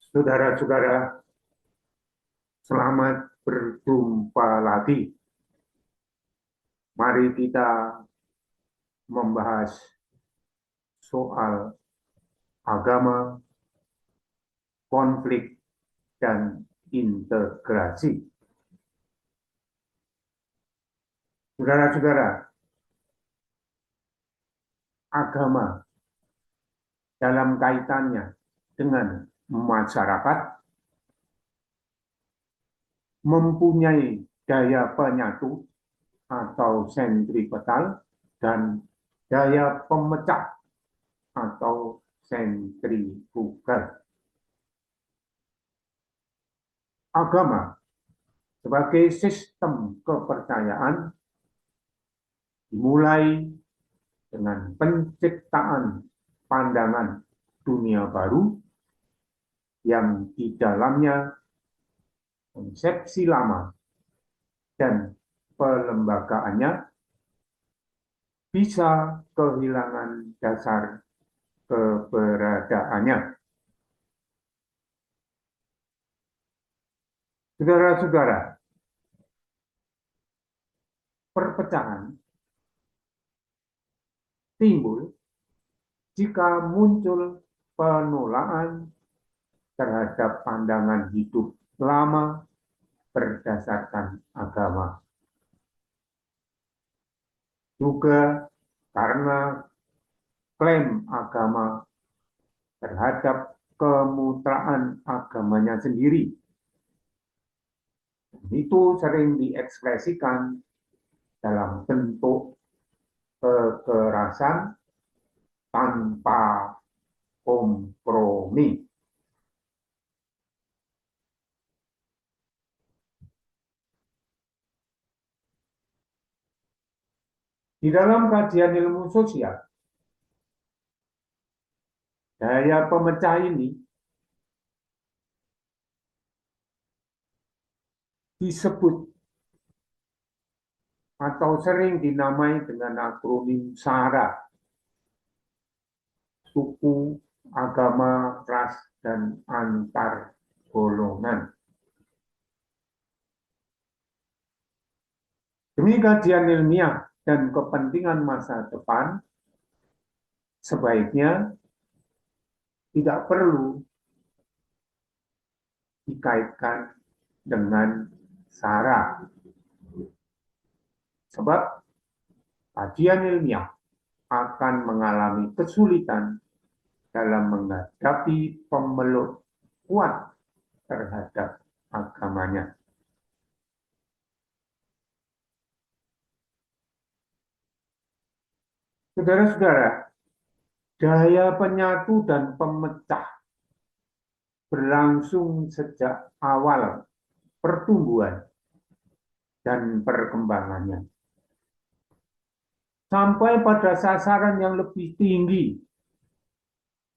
Saudara-saudara, selamat berjumpa lagi. Mari kita membahas soal agama, konflik, dan integrasi. Saudara-saudara, agama dalam kaitannya dengan masyarakat mempunyai daya penyatu atau sentripetal dan daya pemecah atau sentrifugal. Agama sebagai sistem kepercayaan dimulai dengan penciptaan pandangan dunia baru yang di dalamnya konsepsi lama dan pelembagaannya bisa kehilangan dasar keberadaannya. Saudara-saudara, perpecahan timbul jika muncul penolakan terhadap pandangan hidup lama berdasarkan agama. Juga karena klaim agama terhadap kemutraan agamanya sendiri. Itu sering diekspresikan dalam bentuk kekerasan tanpa kompromi. Di dalam kajian ilmu sosial, daya pemecah ini disebut atau sering dinamai dengan akronim SARA, suku, agama, ras, dan antar golongan. Demi kajian ilmiah dan kepentingan masa depan, sebaiknya tidak perlu dikaitkan dengan SARA. Sebab kajian ilmiah akan mengalami kesulitan dalam menghadapi pemeluk kuat terhadap agamanya. Saudara-saudara, daya penyatu dan pemecah berlangsung sejak awal pertumbuhan dan perkembangannya, sampai pada sasaran yang lebih tinggi,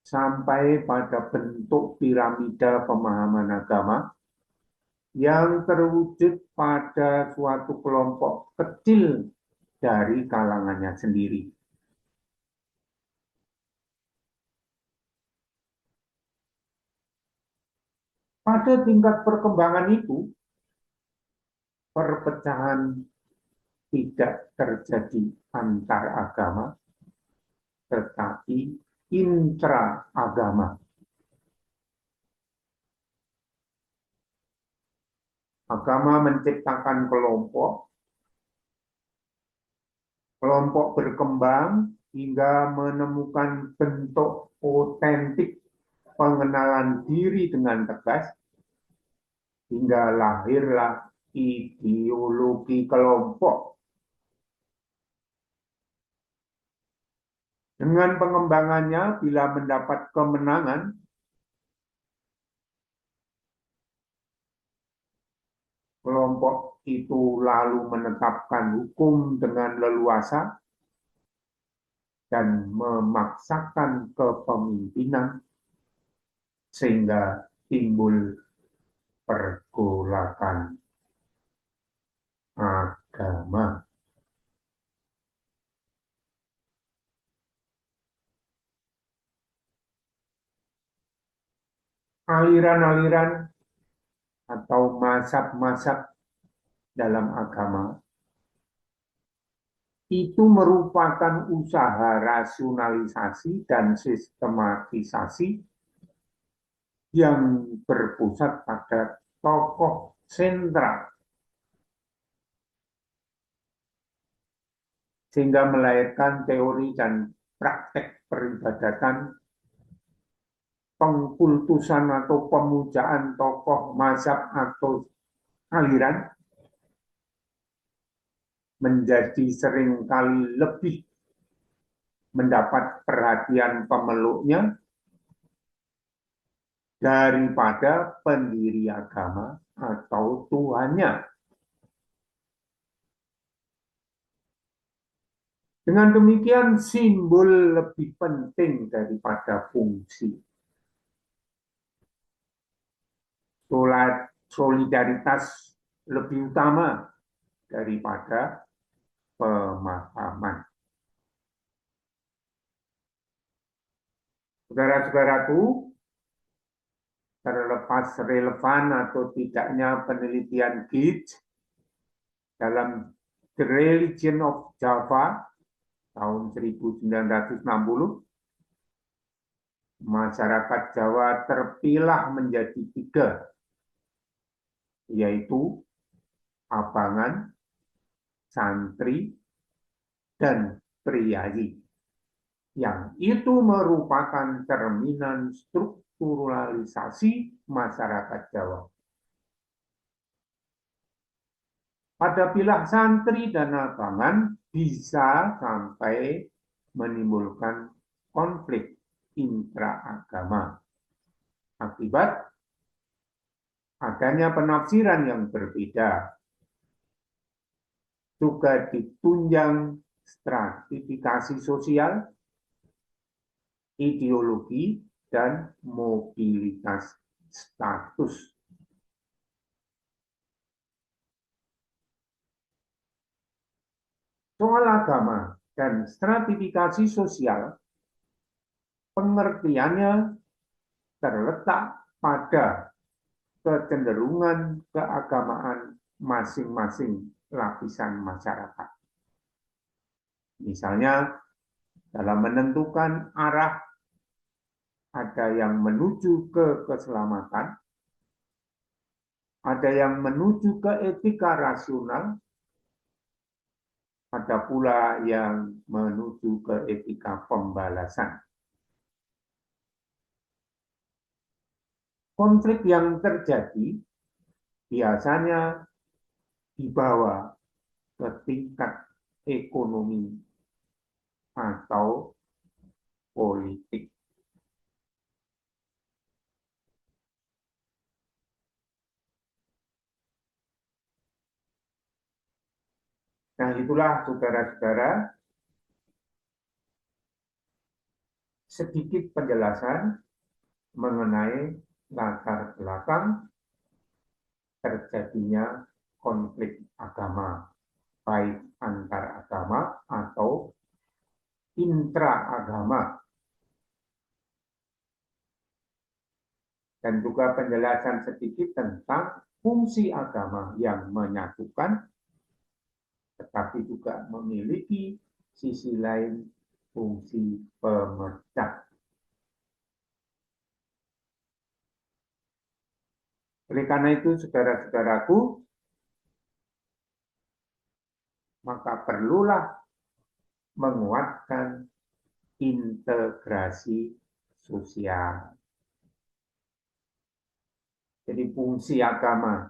sampai pada bentuk piramida pemahaman agama yang terwujud pada suatu kelompok kecil dari kalangannya sendiri. Pada tingkat perkembangan itu, perpecahan tidak terjadi antar agama, tetapi intra-agama. Agama menciptakan kelompok berkembang hingga menemukan bentuk otentik pengenalan diri dengan tegas, hingga lahirlah ideologi kelompok. Dengan pengembangannya, bila mendapat kemenangan, kelompok itu lalu menetapkan hukum dengan leluasa dan memaksakan kepemimpinan sehingga timbul pergolakan agama. aliran-aliran atau mazhab-mazhab dalam agama itu merupakan usaha rasionalisasi dan sistematisasi yang berpusat pada tokoh sentral, sehingga melahirkan teori dan praktek peribadatan, pengkultusan atau pemujaan tokoh mazhab atau aliran menjadi seringkali lebih mendapat perhatian pemeluknya daripada pendiri agama atau Tuhannya. Dengan demikian, simbol lebih penting daripada fungsi. Solidaritas lebih utama daripada pemahaman. Saudara-saudaraku, terlepas relevan atau tidaknya penelitian Gage dalam The Religion of Java tahun 1960, masyarakat Jawa terpilah menjadi 3, yaitu abangan, santri, dan priayi, yang itu merupakan cerminan strukturalisasi masyarakat Jawa. Pada pilah santri dan abangan bisa sampai menimbulkan konflik intraagama akibat adanya penafsiran yang berbeda. Juga ditunjang stratifikasi sosial, ideologi, dan mobilitas status. Soal agama dan stratifikasi sosial, pengertiannya terletak pada kecenderungan keagamaan masing-masing lapisan masyarakat. Misalnya, dalam menentukan arah, ada yang menuju ke keselamatan, ada yang menuju ke etika rasional, ada pula yang menuju ke etika pembalasan. Konflik yang terjadi biasanya dibawa ke tingkat ekonomi atau politik. Nah, itulah saudara-saudara sedikit penjelasan mengenai latar belakang terjadinya konflik agama, baik antar agama atau intraagama. Dan juga penjelasan sedikit tentang fungsi agama yang menyatukan, tetapi juga memiliki sisi lain, fungsi pemecah. Oleh karena itu, saudara-saudaraku, maka perlulah menguatkan integrasi sosial. Jadi fungsi agama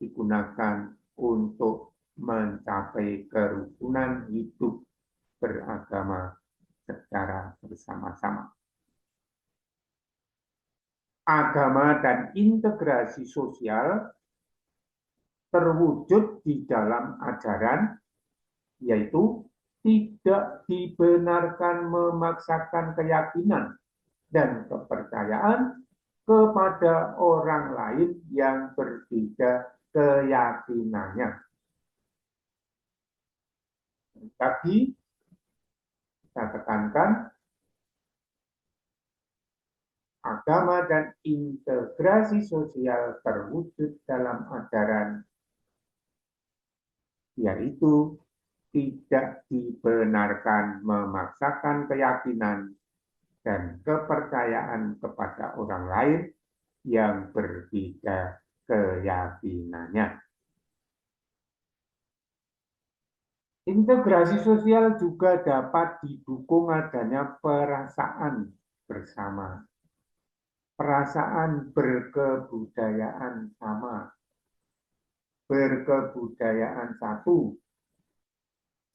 digunakan untuk mencapai kerukunan hidup beragama secara bersama-sama. Agama dan integrasi sosial terwujud di dalam ajaran, yaitu tidak dibenarkan memaksakan keyakinan dan kepercayaan kepada orang lain yang berbeda keyakinannya. Tapi kita tekankan agama dan integrasi sosial terwujud dalam ajaran, yaitu tidak dibenarkan memaksakan keyakinan dan kepercayaan kepada orang lain yang berbeda keyakinannya. Integrasi sosial juga dapat didukung adanya perasaan bersama, perasaan berkebudayaan sama, berkebudayaan satu,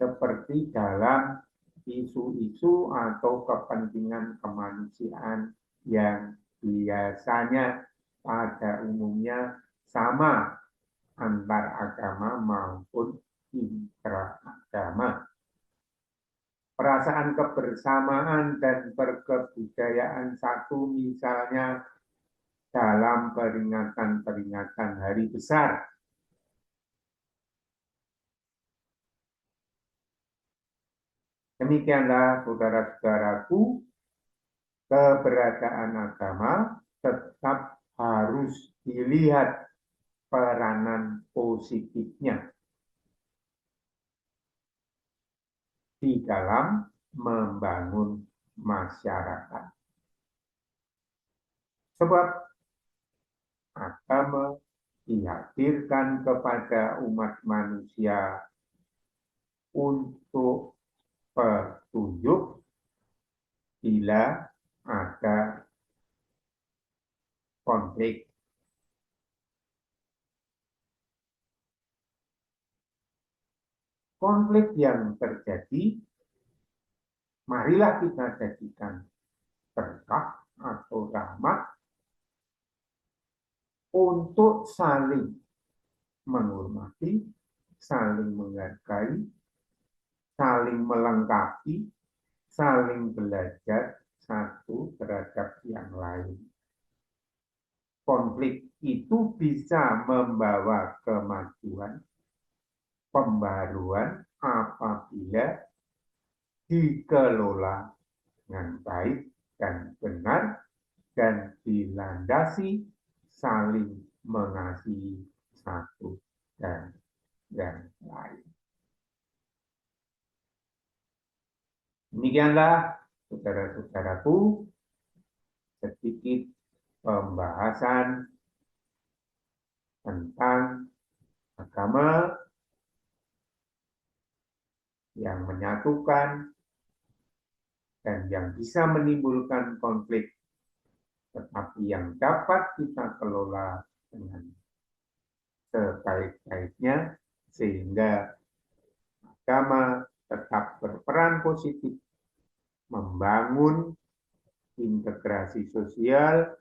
seperti dalam isu-isu atau kepentingan kemanusiaan yang biasanya pada umumnya sama antar agama maupun intraagama. Perasaan kebersamaan dan berkebudayaan satu misalnya dalam peringatan-peringatan hari besar. Demikianlah saudara-saudaraku, keberadaan agama tetap harus dilihat peranan positifnya di dalam membangun masyarakat. Sebab agama dihadirkan kepada umat manusia untuk petunjuk bila ada konflik. Konflik yang terjadi, marilah kita jadikan berkah atau rahmat untuk saling menghormati, saling menghargai, saling melengkapi, saling belajar satu terhadap yang lain. Konflik itu bisa membawa kemajuan, pembaruan apabila dikelola dengan baik dan benar dan dilandasi saling mengasihi satu dan yang lain. Demikianlah saudara-saudaraku sedikit pembahasan tentang agama yang menyatukan dan yang bisa menimbulkan konflik, tetapi yang dapat kita kelola dengan sebaik-baiknya sehingga agama tetap berperan positif membangun integrasi sosial,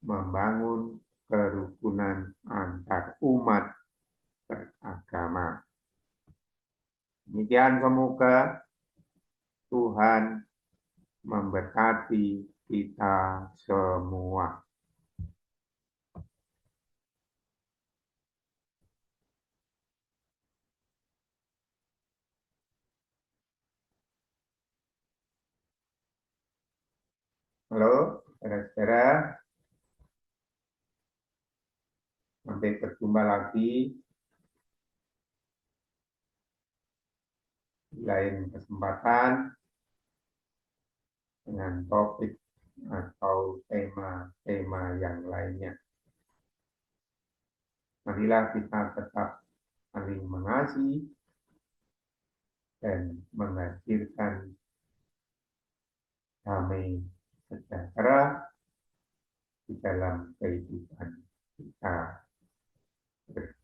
membangun kerukunan antar umat beragama. Demikian semoga Tuhan memberkati kita semua. Halo, saudara-saudara. Sampai berjumpa lagi di lain kesempatan dengan topik atau tema-tema yang lainnya. Marilah kita tetap saling mengasihi dan menghadirkan damai sejahtera di dalam kehidupan kita bersama.